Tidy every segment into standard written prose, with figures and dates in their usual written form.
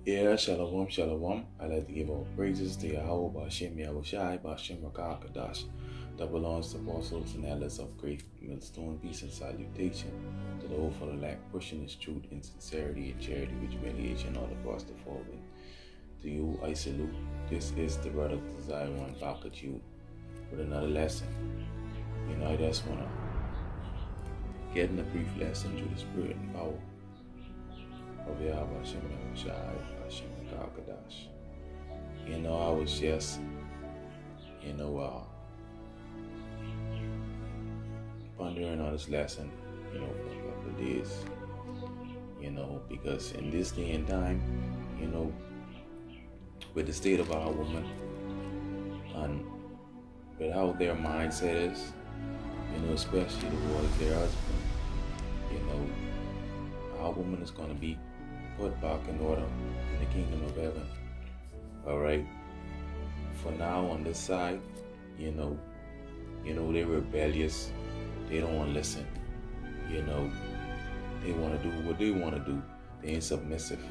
Yeah, shalom, shalom. I like to give all praises to Yahweh Bashem Yahushai Bashem Rakakadash that belongs to apostles and elders of great millstone, peace and salutation to the whole for the lack, pushing his truth in sincerity and charity with humiliation all across the following. To you I salute. This is the brother Desire One back at you with another lesson. I just wanna get in a brief lesson through the spirit and power of Yahweh Hashem Yahushai Hashem Kakadosh. I was just, pondering on this lesson, for a couple of days, because in this day and time, with the state of our woman and with how their mindset is, especially towards their husband, our woman is going to be put back in order in the kingdom of heaven. All right. For now, on this side, they're rebellious. They don't want to listen. They want to do what they want to do. They ain't submissive.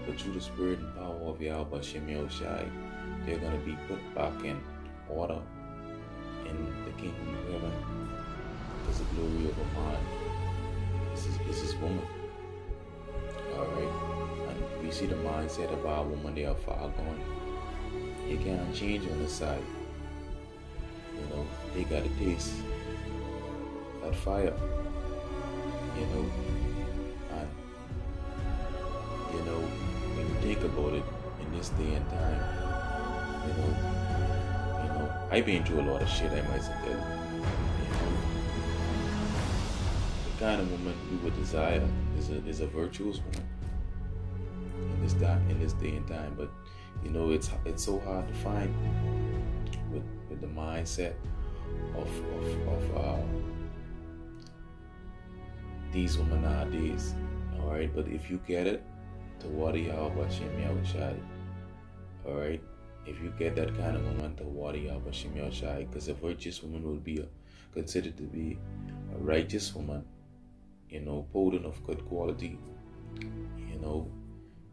But through the spirit and power of Yahweh Bashem Yahushai, they're going to be put back in order in the kingdom of heaven. Because the glory of a man is his woman. Alright? And we see the mindset of our woman, they are far gone. You can't change on this side. They got to taste that fire. And when you think about it in this day and time, I've been through a lot of shit, I might say tell you. The kind of woman we would desire is a virtuous woman in this day and time. But it's so hard to find with the mindset of these women nowadays. Alright, but if you get it, to water Yahweh Hashem Yahushai. Alright, if you get that kind of woman, to water Yahweh Hashem Yahushai, because a virtuous woman will be considered to be a righteous woman, potent of good quality,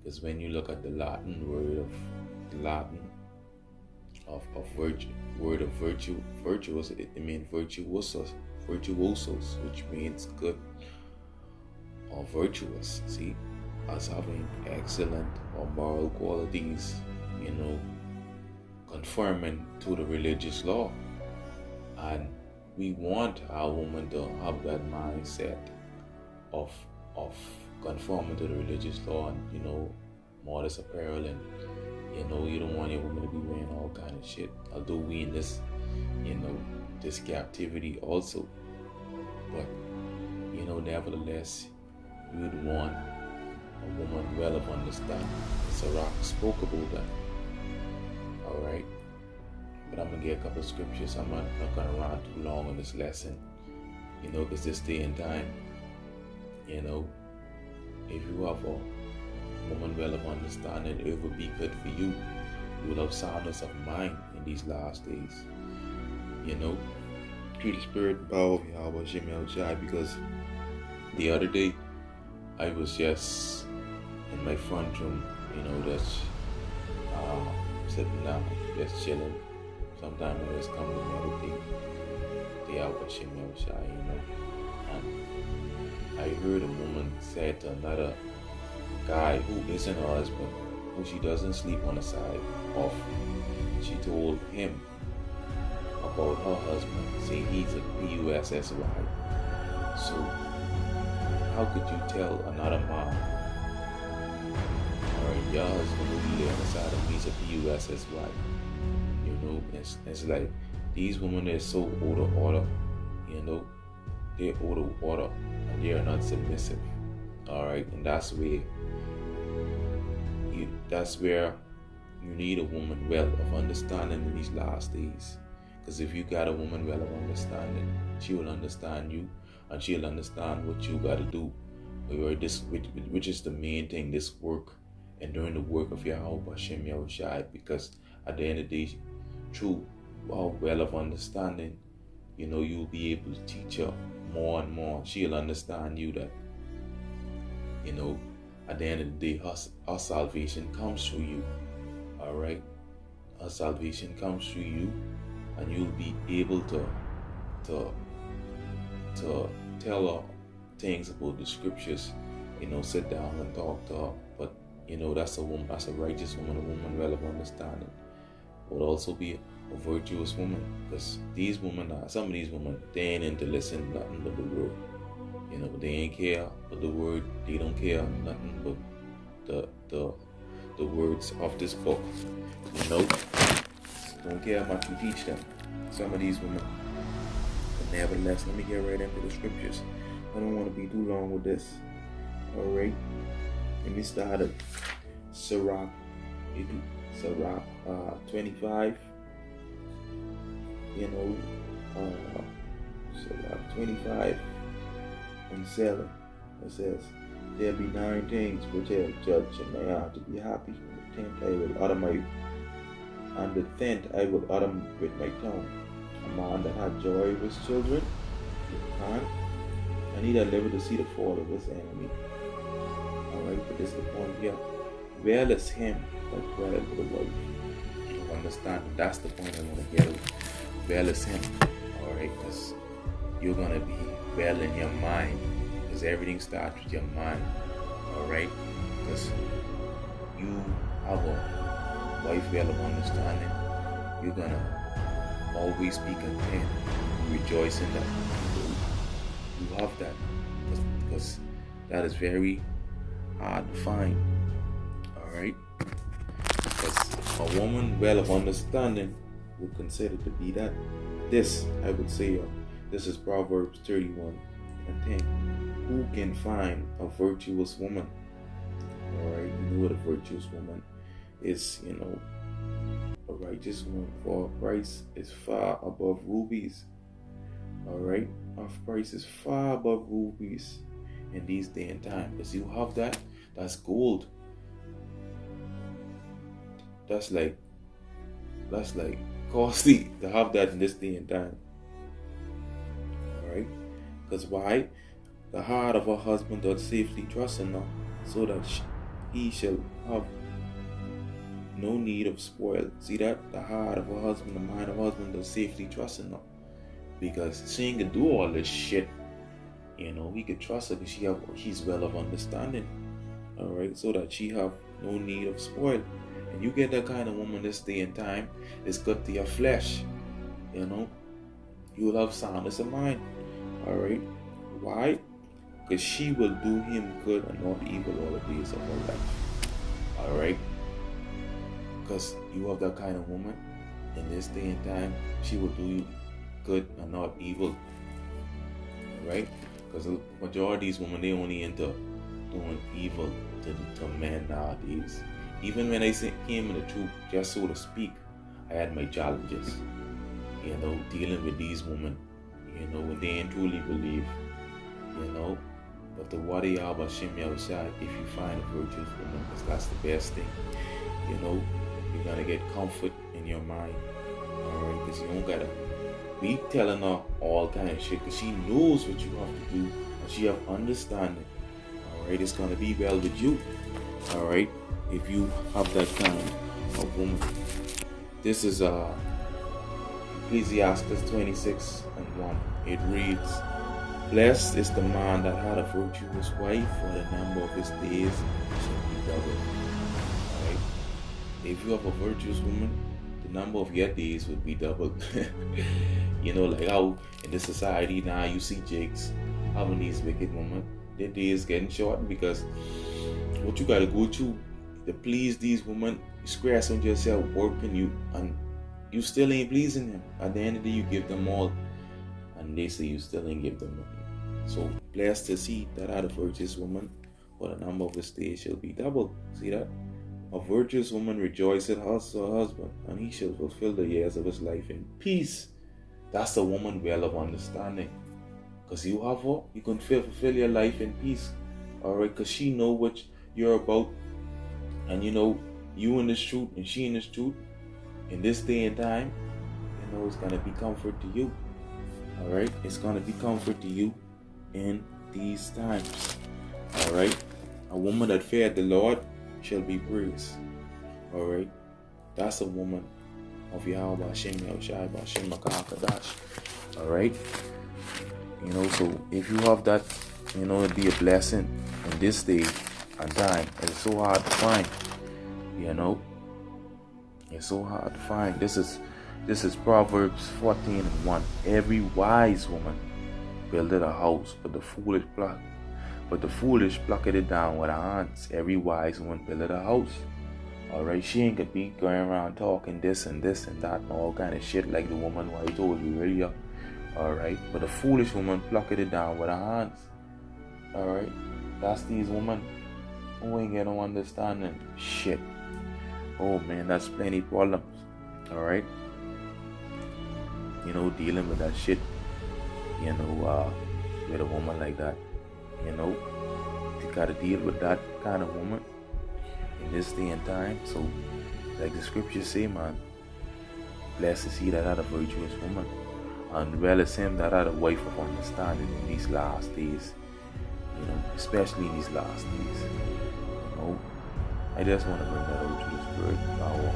because when you look at the Latin word of virtue, virtuous, it means virtuosos, which means good or virtuous. See, as having excellent or moral qualities, conforming to the religious law. And we want our woman to have that mindset of conforming to the religious law and modest apparel, and you don't want your woman to be wearing all kind of shit. Although we in this this captivity also, but nevertheless you would want a woman well of understanding. Sirach spoke about that. Alright, but I'm gonna get a couple of scriptures. I'm not gonna run too long on this lesson, because this day and time, if you have a woman well of understanding, it will be good for you. You will have soundness of mind in these last days, through the spirit and power of Yahweh Hashem Yahushai. Because the other day I was just in my front room, just sitting down, just chilling. Sometimes I just come to meditate the Yahweh Hashem Yahushai, and I heard a woman say to another guy who isn't her husband, who she doesn't sleep on the side of, she told him about her husband, saying he's a PUSSY. So how could you tell another man, or your husband will be there on the side of me, he's a PUSSY? It's like these women, they're so out of order, they're out of order and they are not submissive. Alright, and that's where you need a woman well of understanding in these last days. Because if you got a woman well of understanding, she will understand you, and she'll understand what you got to do, which is the main thing, this work, and doing the work of Yahweh Hashem Yahushai. Because at the end of the day, through our well of understanding, you'll be able to teach her more and more. She'll understand you that, at the end of the day, our salvation comes through you. All right, our salvation comes through you, and you'll be able to to tell her things about the scriptures. Sit down and talk to her. But that's a woman, that's a righteous woman, a woman well of understanding. Would also be a virtuous woman, because some of these women, they ain't into listen nothing but the word. They ain't care but the word. They don't care nothing but the words of this book. Don't care much you teach them. Some of these women. But nevertheless, let me get right into the scriptures. I don't want to be too long with this. Alright. Let me start at Sirach 25. Sirach 25 and 7. It says, there be 9 things which I have judged in my heart to be happy. And the 10th I will utter with my tongue. A man that had joy of his children, and he that liveth to see the fall of his enemy. Alright, but this is the point here. Well is him that dwelleth with a wife. You understand? That's the point I want to get at. Well is him. Alright, because you're going to be well in your mind. Because everything starts with your mind. Alright? Because you have a wife well of understanding. You're going to always be content. Rejoice in that. You have that. Because that is very hard to find. Alright? Because a woman well of understanding would consider to be that. This, I would say, this is Proverbs 31 and 10. Who can find a virtuous woman? Alright, you know what a virtuous woman is, a righteous woman, for her price is far above rubies. Alright, her price is far above rubies in these day and time. Because you have that, that's gold. That's like costly to have that in this day and time. Alright? Because why? The heart of her husband doth safely trust in her, so that he shall have no need of spoil. See that? The heart of her husband, the mind of her husband doth safely trust in her. Because she ain't gonna do all this shit. He could trust her because she's well of understanding. Alright? So that she have no need of spoil. And you get that kind of woman this day and time, it's good to your flesh. You will have soundness of mind. Alright? Why? Because she will do him good and not evil all the days of her life. Alright? Because you have that kind of woman in this day and time, she will do you good and not evil. Alright? Because the majority of these women, they only into doing evil to men nowadays. Even when I came in the truth, just so to speak, I had my challenges, dealing with these women, when they ain't truly believe, but the word of Hashem outside, if you find a virtuous woman, because that's the best thing, you're going to get comfort in your mind, alright, because you don't got to be telling her all kind of shit, because she knows what you have to do, and she have understanding, alright, it's going to be well with you, alright. If you have that kind of woman. This is Ecclesiastes 26 and 1. It reads, blessed is the man that had a virtuous wife, for the number of his days shall be doubled. Alright? If you have a virtuous woman, the number of your days would be doubled. Like how in this society now you see jakes having these wicked women, their days getting short because what you gotta go through to please these women, you scratch on yourself working you, and you still ain't pleasing them. At the end of the day, you give them all, and they say you still ain't give them nothing. So blessed is he that had a virtuous woman, for the number of his days shall be doubled. See that? A virtuous woman rejoiceth also her husband, and he shall fulfill the years of his life in peace. That's a woman well of understanding. Because you have her, you can fulfill your life in peace. Alright, because she know what you're about. And you in this truth and she in this truth, in this day and time, it's going to be comfort to you. Alright? It's going to be comfort to you in these times. Alright? A A woman that feared the Lord shall be praised. Alright? That's a woman of Yahweh Hashem Yahushai Hashem Makakadash. Alright? So if you have that, it'd be a blessing in this day and time. It's so hard to find. It's so hard to find. This is Proverbs 14:1. Every wise woman buildeth a house, but the foolish plucketh it down with her hands. Every wise woman buildeth a house. Alright, she ain't gonna be going around talking this and this and that and all kind of shit like the woman who I told you earlier. Alright, but the foolish woman plucketh it down with her hands. Alright, that's these women who ain't got no understanding. Shit. Oh man, that's plenty problems. Alright, dealing with that shit. With a woman like that. You gotta deal with that kind of woman in this day and time. So, like the scriptures say, man, blessed is he that had a virtuous woman, and well is him that had a wife of understanding in these last days. Especially in these last days. I just want to bring that out to the spirit power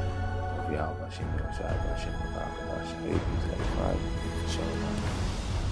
of Yahweh Hashem Yahushai Hashem Makakadash. Shalom.